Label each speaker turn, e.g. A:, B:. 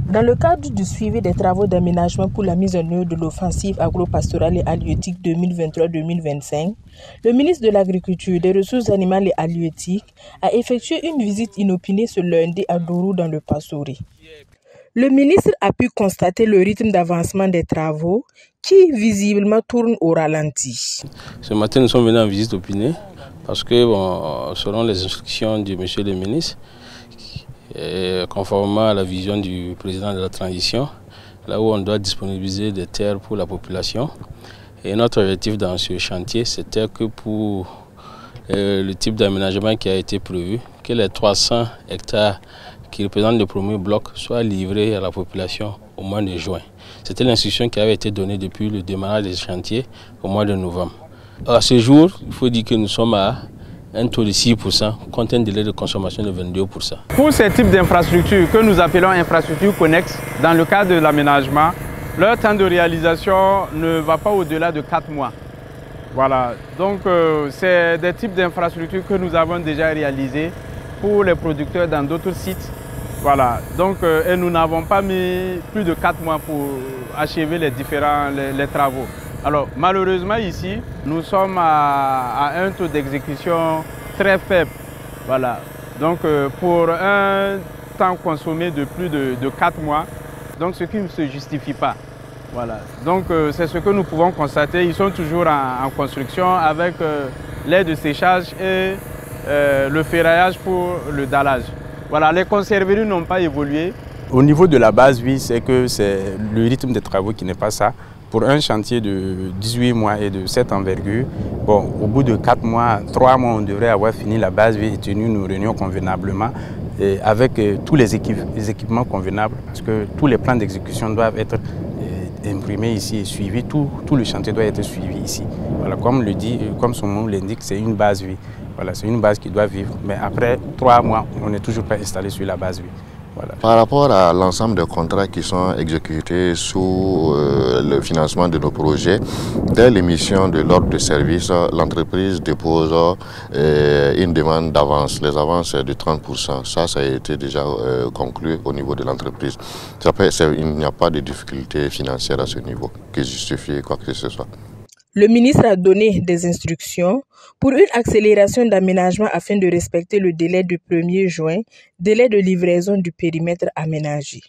A: Dans le cadre du suivi des travaux d'aménagement pour la mise en œuvre de l'offensive agro-pastorale et halieutique 2023-2025, le ministre de l'Agriculture, des Ressources animales et halieutiques a effectué une visite inopinée ce lundi à Dourou dans le Pastoré. Le ministre a pu constater le rythme d'avancement des travaux qui visiblement tourne au ralenti.
B: Ce matin, nous sommes venus en visite opinée parce que, selon les instructions du monsieur le ministre, conformément à la vision du président de la transition, là où on doit disponibiliser des terres pour la population. Et notre objectif dans ce chantier, c'était que pour le type d'aménagement qui a été prévu, que les 300 hectares qui représentent le premier bloc soient livrés à la population au mois de juin. C'était l'instruction qui avait été donnée depuis le démarrage des chantiers au mois de novembre. À ce jour, il faut dire que nous sommes à un taux de 6% contre un délai de consommation de 22%.
C: Pour ces types d'infrastructures que nous appelons infrastructures connexes, dans le cadre de l'aménagement, leur temps de réalisation ne va pas au-delà de 4 mois. Voilà, donc c'est des types d'infrastructures que nous avons déjà réalisées pour les producteurs dans d'autres sites. Voilà, donc et nous n'avons pas mis plus de 4 mois pour achever les travaux. Alors malheureusement ici, nous sommes à un taux d'exécution très faible. Voilà. Donc pour un temps consommé de plus de 4 mois, donc ce qui ne se justifie pas. Voilà. Donc c'est ce que nous pouvons constater. Ils sont toujours en construction avec l'aide de séchage et le ferraillage pour le dallage. Voilà, les conserveries n'ont pas évolué.
D: Au niveau de la base, oui, c'est que c'est le rythme des travaux qui n'est pas ça. Pour un chantier de 18 mois et de cette envergure, bon, au bout de 4 mois, 3 mois, on devrait avoir fini la base vie et tenu nos réunions convenablement et avec tous les équipements convenables parce que tous les plans d'exécution doivent être imprimés ici et suivis. Tout le chantier doit être suivi ici. Voilà, comme son nom l'indique, c'est une base vie. Voilà, c'est une base qui doit vivre. Mais après 3 mois, on n'est toujours pas installé sur la base vie. Voilà.
E: Par rapport à l'ensemble des contrats qui sont exécutés sous le financement de nos projets, dès l'émission de l'ordre de service, l'entreprise dépose une demande d'avance, les avances de 30%. Ça a été déjà conclu au niveau de l'entreprise. Il n'y a pas de difficulté financière à ce niveau qui justifie quoi que ce soit.
A: Le ministre a donné des instructions pour une accélération d'aménagement afin de respecter le délai du 1er juin, délai de livraison du périmètre aménagé.